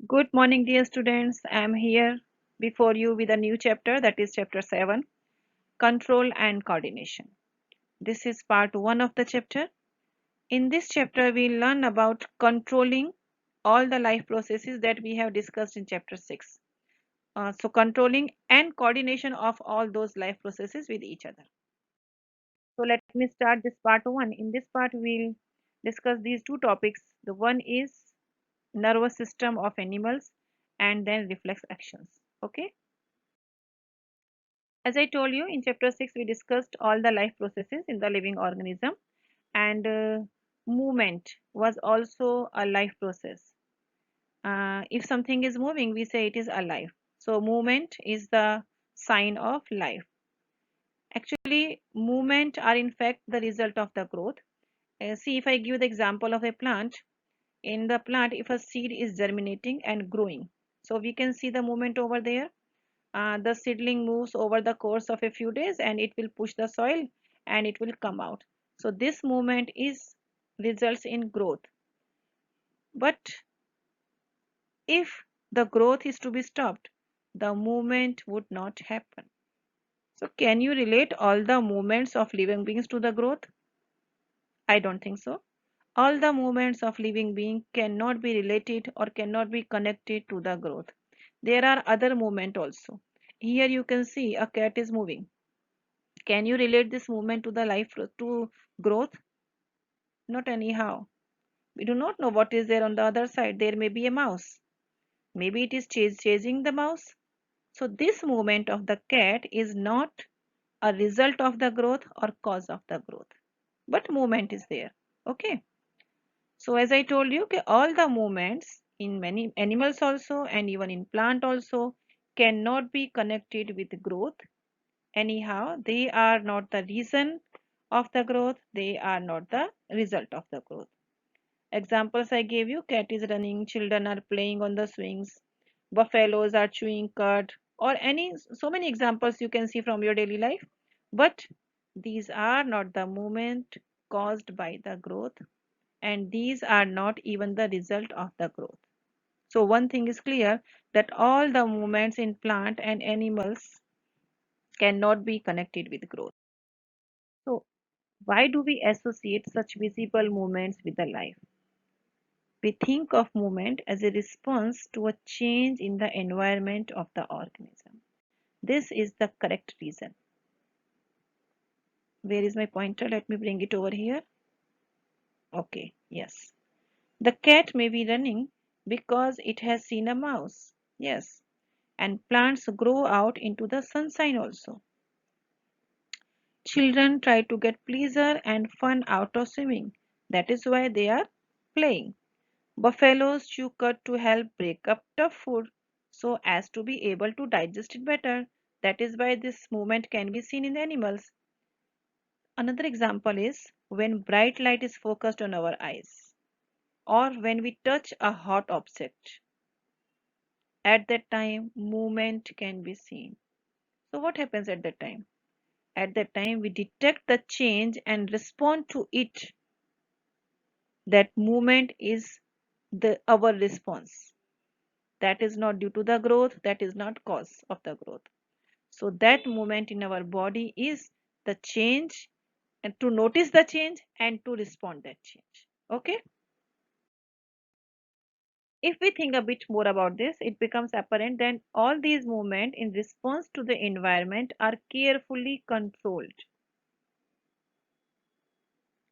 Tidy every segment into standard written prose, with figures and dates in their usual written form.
Good morning, dear students. I am here before you with a new chapter, that is chapter 7, Control and Coordination. This is part 1 of the chapter. In this chapter, we learn about controlling all the life processes that we have discussed in chapter 6. So, controlling and coordination of all those life processes with each other. So, let me start this part 1. In this part, we'll discuss these two topics. The one is nervous system of animals and then reflex actions. Okay. As I told you, in chapter 6, we discussed all the life processes in the living organism, and movement was also a life process. If something is moving, we say it is alive. So, movement is the sign of life. Actually, movement are in fact the result of the growth. See, if I give the example of a plant, in the plant, if a seed is germinating and growing, so we can see the movement over there. The seedling moves over the course of a few days and it will push the soil and it will come out. So this movement is results in growth. But if the growth is to be stopped, the movement would not happen. So can you relate all the movements of living beings to the growth? I don't think so. All the movements of living being cannot be related or cannot be connected to the growth. There are other movements also. Here you can see a cat is moving. Can you relate this movement to the life to growth? Not anyhow. We do not know what is there on the other side. There may be a mouse. Maybe it is chasing the mouse. So this movement of the cat is not a result of the growth or cause of the growth. But movement is there. Okay. So as I told you, okay, all the movements in many animals also and even in plant also cannot be connected with growth. Anyhow, they are not the reason of the growth, they are not the result of the growth. Examples I gave you, cat is running, children are playing on the swings, buffaloes are chewing cud, or any so many examples you can see from your daily life. But these are not the movement caused by the growth, and these are not even the result of the growth. So one thing is clear, that all the movements in plant and animals cannot be connected with growth. So why do we associate such visible movements with the life? We think of movement as a response to a change in the environment of the organism. This is the correct reason. Where is my pointer? Let me bring it over here. Okay, yes. The cat may be running because it has seen a mouse. Yes. And plants grow out into the sunshine also. Children try to get pleasure and fun out of swimming. That is why they are playing. Buffaloes chew cud to help break up tough food so as to be able to digest it better. That is why this movement can be seen in animals. Another example is when bright light is focused on our eyes or when we touch a hot object. At that time, movement can be seen. So, what happens at that time? At that time, we detect the change and respond to it. That movement is our response. That is not due to the growth, that is not cause of the growth. So that movement in our body is the change, and to notice the change and to respond that change. Okay. If we think a bit more about this, it becomes apparent that all these movements in response to the environment are carefully controlled.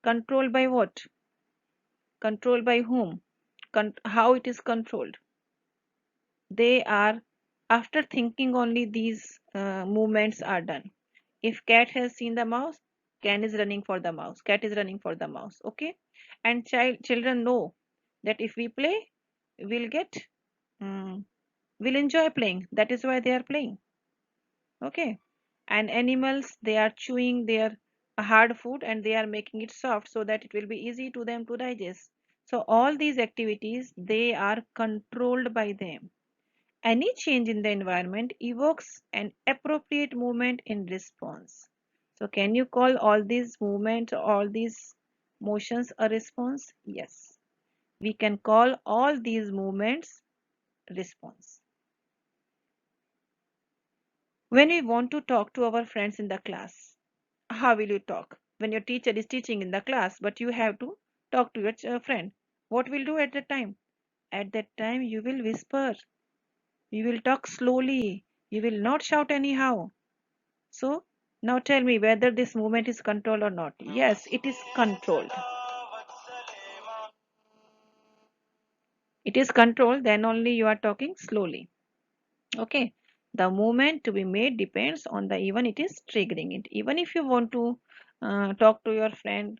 Controlled by what? Controlled by whom? How it is controlled? They are, after thinking only, these movements are done. If cat has seen the mouse, cat is running for the mouse, cat is running for the mouse. Okay. And children know that if we play, we'll get um, we'll enjoy playing. That is why they are playing. Okay. And animals, they are chewing their hard food and they are making it soft so that it will be easy to them to digest. So all these activities, they are controlled by them. Any change in the environment evokes an appropriate movement in response. So can you call all these movements, all these motions a response? Yes. We can call all these movements response. When we want to talk to our friends in the class, how will you talk? When your teacher is teaching in the class, but you have to talk to your friend, what will you do at that time? At that time, you will whisper, you will talk slowly, you will not shout anyhow. So, now tell me whether this movement is controlled or not. Yes, it is controlled. It is controlled, then only you are talking slowly. Okay, the movement to be made depends on the even it is triggering it. Even if you want to talk to your friend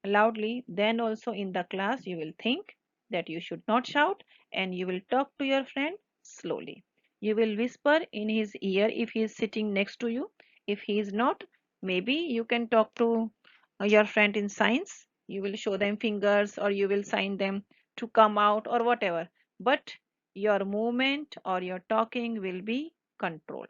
loudly, then also in the class you will think that you should not shout and you will talk to your friend slowly. You will whisper in his ear if he is sitting next to you. If he is not, maybe you can talk to your friend in signs. You will show them fingers or you will sign them to come out or whatever. But your movement or your talking will be controlled.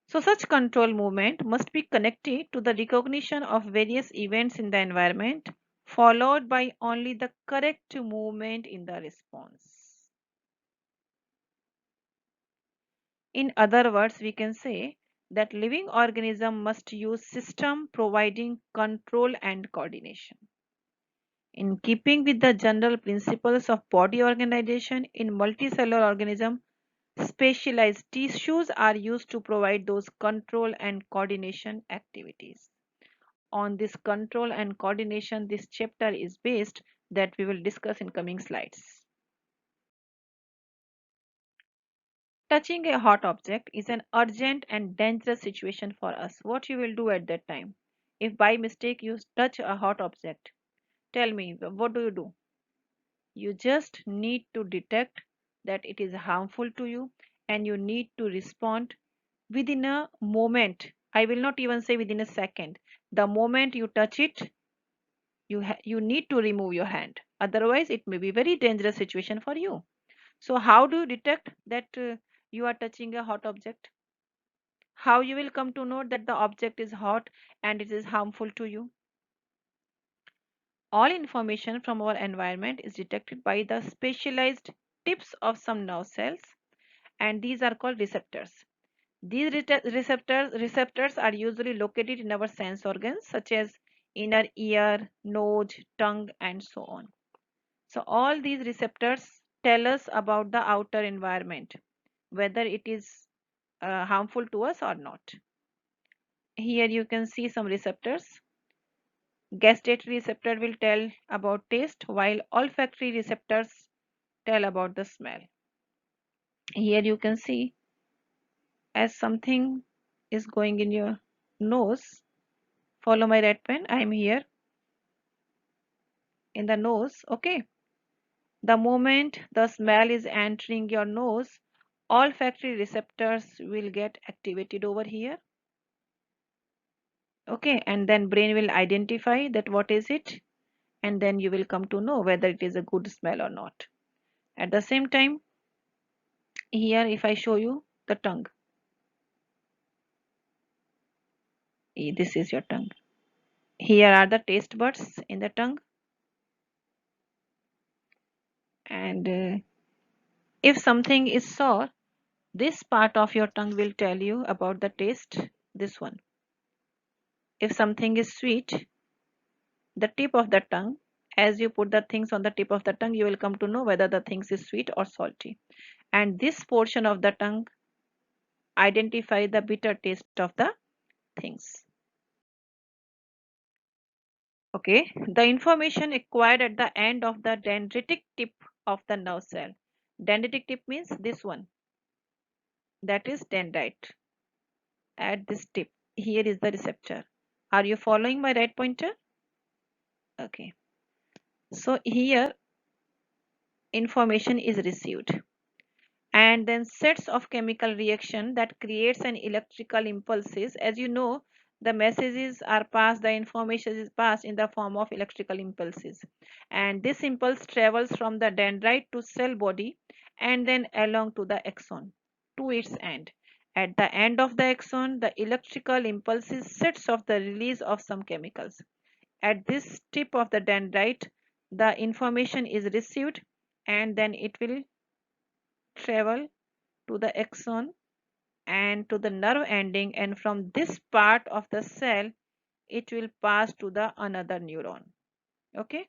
So such control movement must be connected to the recognition of various events in the environment, followed by only the correct movement in the response. In other words, we can say that living organism must use system providing control and coordination. In keeping with the general principles of body organization in multicellular organism, specialized tissues are used to provide those control and coordination activities. On this control and coordination, this chapter is based that we will discuss in coming slides. Touching a hot object is an urgent and dangerous situation for us. What you will do at that time? If by mistake you touch a hot object, tell me, what do you do? You just need to detect that it is harmful to you and you need to respond within a moment. I will not even say within a second. The moment you touch it, you need to remove your hand. Otherwise, it may be very dangerous situation for you. So how do you detect that you are touching a hot object? How you will come to know that the object is hot and it is harmful to you? All information from our environment is detected by the specialized tips of some nerve cells, and these are called receptors. These receptors are usually located in our sense organs such as inner ear, nose, tongue, and so on. So all these receptors tell us about the outer environment, whether it is harmful to us or not. Here you can see some receptors. Gustatory receptor will tell about taste, while olfactory receptors tell about the smell. Here you can see as something is going in your nose. Follow my red pen. I am here in the nose. Okay. The moment the smell is entering your nose, olfactory receptors will get activated over here. Okay. And then brain will identify that what is it. And then you will come to know whether it is a good smell or not. At the same time, here if I show you the tongue, this is your tongue. Here are the taste buds in the tongue, and if something is sour, this part of your tongue will tell you about the taste, this one. If something is sweet, the tip of the tongue, as you put the things on the tip of the tongue, you will come to know whether the things is sweet or salty. And this portion of the tongue identify the bitter taste of the things. Okay, the information acquired at the end of the dendritic tip of the nerve cell. Dendritic tip means this one, that is dendrite. At this tip, here is the receptor. Are you following my right pointer? Okay, so here information is received and then sets of chemical reaction that creates an electrical impulses. As you know, the messages are passed, the information is passed in the form of electrical impulses, and this impulse travels from the dendrite to cell body and then along to the axon to its end. At the end of the axon, the electrical impulses sets off the release of some chemicals. At this tip of the dendrite, the information is received and then it will travel to the axon and to the nerve ending, and from this part of the cell it will pass to the another neuron. Okay,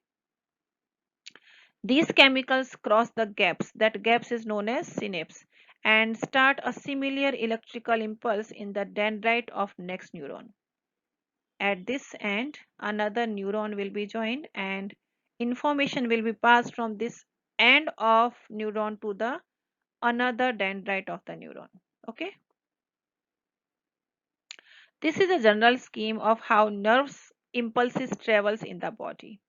these chemicals cross the gaps, that gaps is known as synapse, and start a similar electrical impulse in the dendrite of next neuron. At this end, another neuron will be joined and information will be passed from this end of neuron to the another dendrite of the neuron. Okay, this is a general scheme of how nerves impulses travels in the body.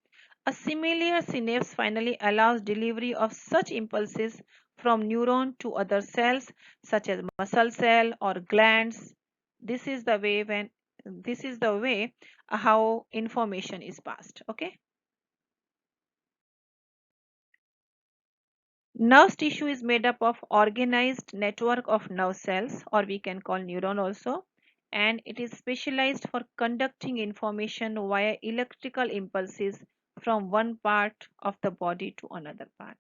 A similar synapse finally allows delivery of such impulses from neuron to other cells such as muscle cell or glands. This is the way when this is the way how information is passed. Okay. Nerve tissue is made up of organized network of nerve cells, or we can call neuron also, and it is specialized for conducting information via electrical impulses from one part of the body to another part.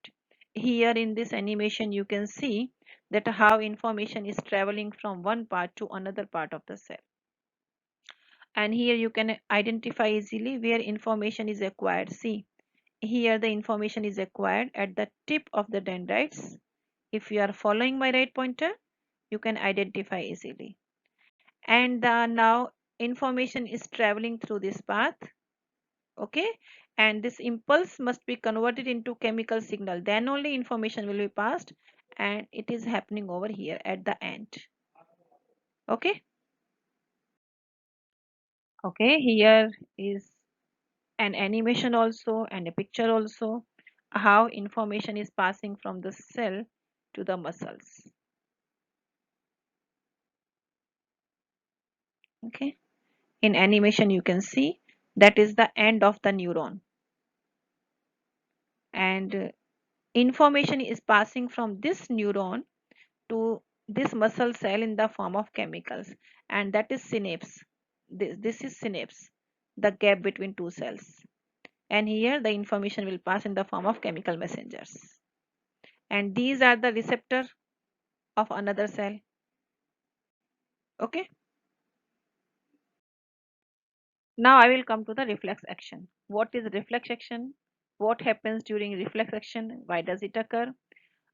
Here in this animation you can see that how information is traveling from one part to another part of the cell. And here you can identify easily where information is acquired. See, here the information is acquired at the tip of the dendrites. If you are following my right pointer, you can identify easily. And now information is traveling through this path. Okay. And this impulse must be converted into chemical signal. Then only information will be passed. And it is happening over here at the end. Okay. Okay. Here is an animation also and a picture also. How information is passing from the cell to the muscles. Okay. In animation you can see that is the end of the neuron, and information is passing from this neuron to this muscle cell in the form of chemicals, and that is synapse. This is synapse, the gap between two cells, and here the information will pass in the form of chemical messengers, and these are the receptor of another cell. Okay. Now I will come to the reflex action. What is reflex action? What happens during reflex action? Why does it occur?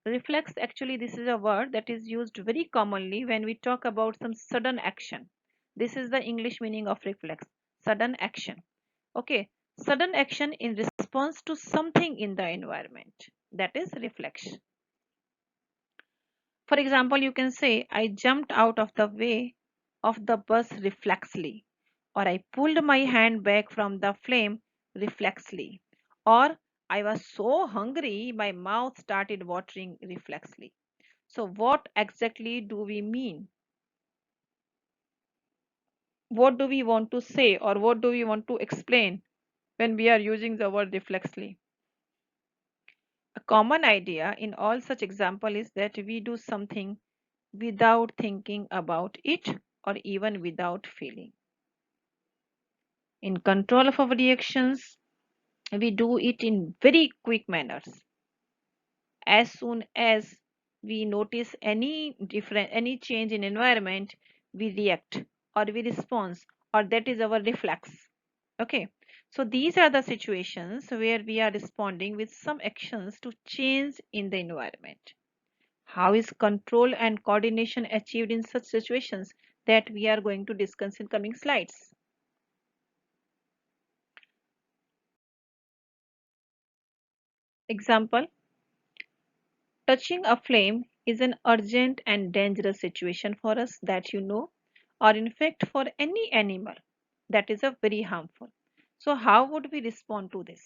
Reflex, actually, this is a word that is used very commonly when we talk about some sudden action. This is the English meaning of reflex, sudden action. Okay, sudden action in response to something in the environment. That is reflex. For example, you can say, I jumped out of the way of the bus reflexly, or I pulled my hand back from the flame reflexly, or I was so hungry my mouth started watering reflexly. So what exactly do we mean? What do we want to say, or what do we want to explain when we are using the word reflexly? A common idea in all such example is that we do something without thinking about it or even without feeling. In control of our reactions, we do it in very quick manners. As soon as we notice any change in environment, we react or we respond, or that is our reflex. Okay, so these are the situations where we are responding with some actions to change in the environment. How is control and coordination achieved in such situations? That we are going to discuss in coming slides. Example, touching a flame is an urgent and dangerous situation for us, that you know, or in fact for any animal, that is a very harmful. So how would we respond to this?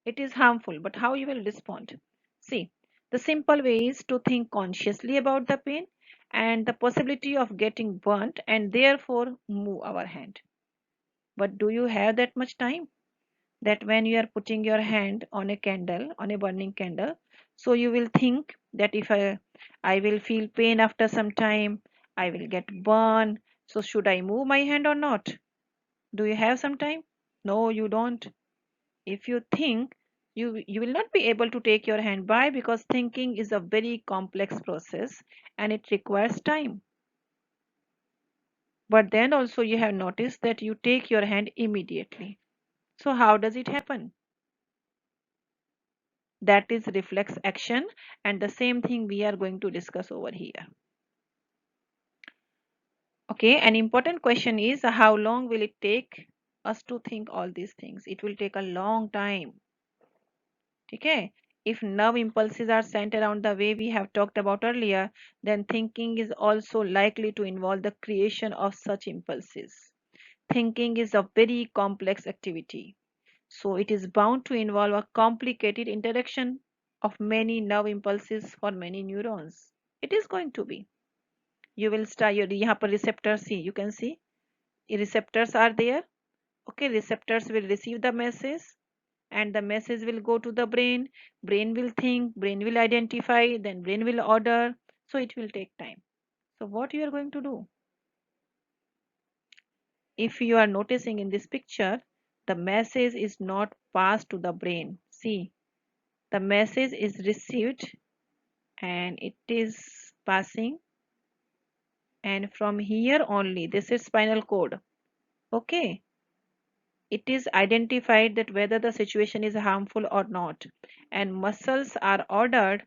It is harmful, but how you will respond? See, the simple way is to think consciously about the pain and the possibility of getting burnt and therefore move our hand. But do you have that much time? That when you are putting your hand on a candle, on a burning candle, so you will think that if I will feel pain after some time, I will get burned. So should I move my hand or not? Do you have some time? No, you don't. If you think, You will not be able to take your hand by, because thinking is a very complex process and it requires time. But then also you have noticed that you take your hand immediately. So how does it happen? That is reflex action, and the same thing we are going to discuss over here. Okay, an important question is, how long will it take us to think all these things? It will take a long time. Okay, if nerve impulses are sent around the way we have talked about earlier, then thinking is also likely to involve the creation of such impulses. Thinking is a very complex activity, so it is bound to involve a complicated interaction of many nerve impulses for many neurons. It is going to be. You will start your यहाँ पर receptors see, you can see receptors are there. Okay, receptors will receive the message and the message will go to the brain. Brain will think, brain will identify, then brain will order. So it will take time. So what you are going to do? If you are noticing in this picture, the message is not passed to the brain. See, the message is received and it is passing, and from here only, this is spinal cord. Okay, it is identified that whether the situation is harmful or not, and muscles are ordered,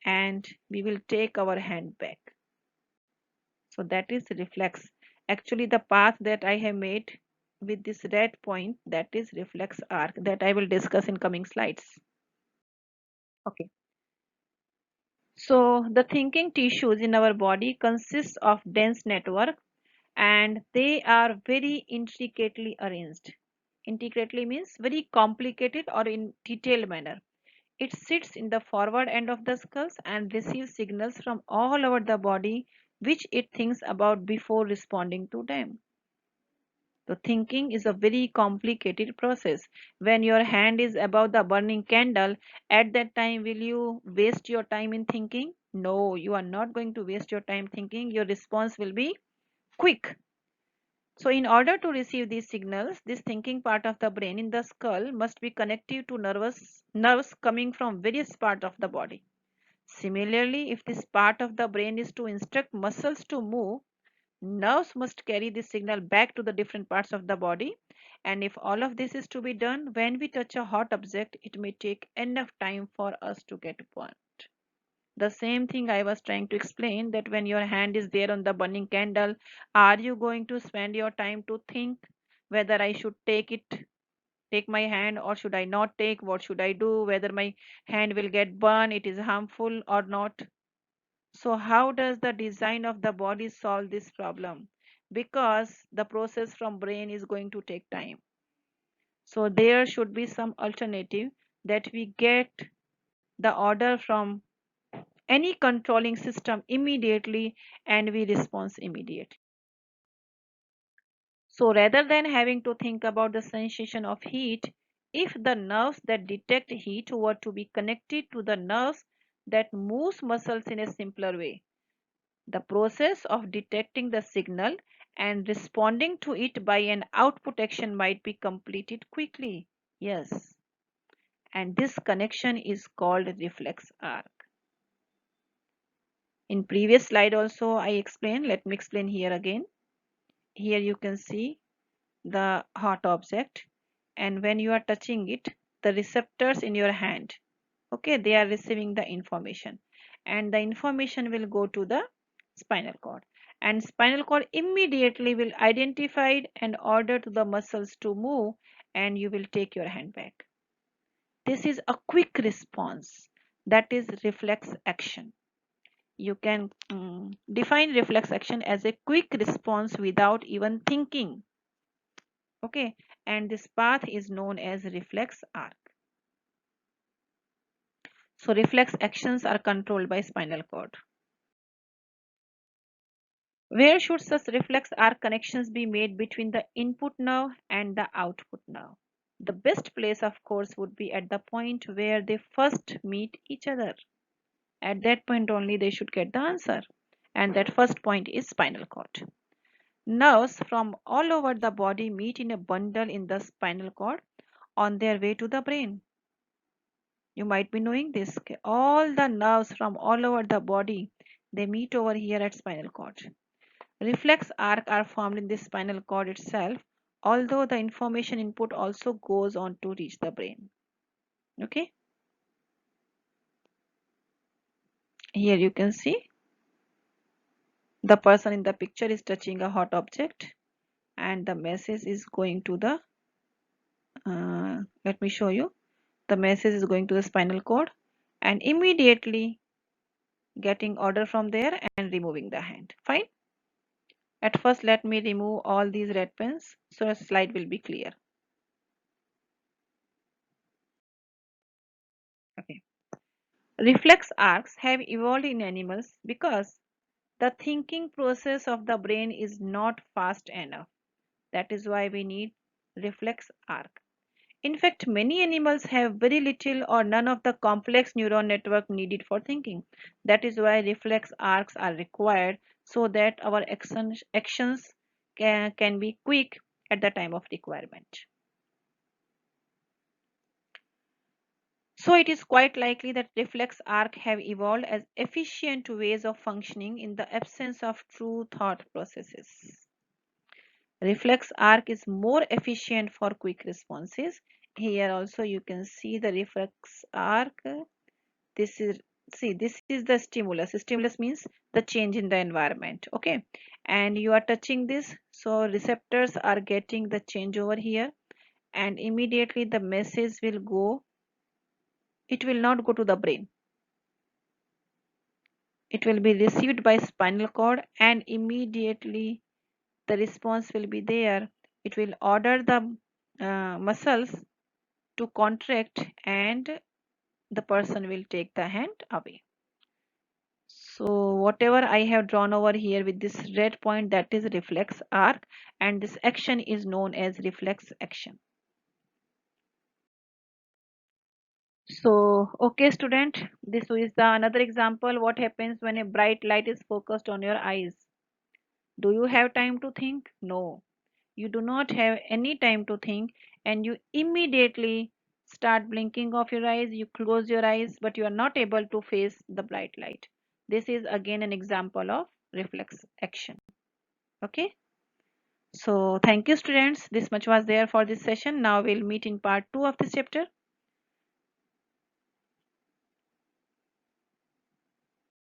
and we will take our hand back. So that is reflex. Actually, the path that I have made with this red point, that is reflex arc that I will discuss in coming slides. Okay. So the thinking tissues in our body consists of dense network, and they are very intricately arranged. Intricately means very complicated or in detailed manner. It sits in the forward end of the skulls and receives signals from all over the body which it thinks about before responding to them. So thinking is a very complicated process. When your hand is above the burning candle, at that time will you waste your time in thinking? No, you are not going to waste your time thinking. Your response will be quick. So in order to receive these signals, this thinking part of the brain in the skull must be connected to nerves coming from various parts of the body. Similarly, if this part of the brain is to instruct muscles to move, nerves must carry this signal back to the different parts of the body. And if all of this is to be done, when we touch a hot object, it may take enough time for us to get burnt. The same thing I was trying to explain, that when your hand is there on the burning candle, are you going to spend your time to think whether I should take my hand, or should I not take? What should I do? Whether my hand will get burned, it is harmful or not? So how does the design of the body solve this problem? Because the process from brain is going to take time. So there should be some alternative, that we get the order from any controlling system immediately and we respond immediately. So rather than having to think about the sensation of heat, if the nerves that detect heat were to be connected to the nerves that moves muscles in a simpler way, the process of detecting the signal and responding to it by an output action might be completed quickly. Yes, and this connection is called reflex arc. In previous slide also I explained, let me explain here again. Here you can see the hot object, and when you are touching it, the receptors in your hand, okay, they are receiving the information, and the information will go to the spinal cord, and spinal cord immediately will identify it and order to the muscles to move, and you will take your hand back. This is a quick response, that is reflex action. You can define reflex action as a quick response without even thinking. Okay, and this path is known as reflex arc. So reflex actions are controlled by spinal cord. Where should such reflex arc connections be made between the input nerve and the output nerve? The best place, of course, would be at the point where they first meet each other. At that point only they should get the answer, and that first point is spinal cord. Nerves from all over the body meet in a bundle in the spinal cord on their way to the brain. You might be knowing this. Okay? All the nerves from all over the body, they meet over here at spinal cord. Reflex arc are formed in the spinal cord itself, although the information input also goes on to reach the brain. Okay, here you can see the person in the picture is touching a hot object and the message is going to the, let me show you, the message is going to the spinal cord and immediately getting order from there and removing the hand. Fine. At first, let me remove all these red pens so a slide will be clear. Okay. Reflex arcs have evolved in animals because the thinking process of the brain is not fast enough. That is why we need reflex arc. In fact, many animals have very little or none of the complex neuron network needed for thinking. That is why reflex arcs are required so that our actions can be quick at the time of requirement. So it is quite likely that reflex arc have evolved as efficient ways of functioning in the absence of true thought processes. Reflex arc is more efficient for quick responses. Here also you can see the reflex arc. This is, see, this is the stimulus. Stimulus means the change in the environment. Okay, and you are touching this, so receptors are getting the change over here, and immediately the message will go. It will not go to the brain. It will be received by spinal cord, and immediately the response will be there. It will order the muscles to contract and the person will take the hand away. So whatever I have drawn over here with this red point, that is reflex arc, and this action is known as reflex action. So okay student, this is the another example what happens when a bright light is focused on your eyes. Do you have time to think? No, you do not have any time to think, and you immediately start blinking of your eyes. You close your eyes, but you are not able to face the bright light. This is again an example of reflex action. Okay, so thank you students, this much was there for this session. Now we'll meet in part 2 of this chapter.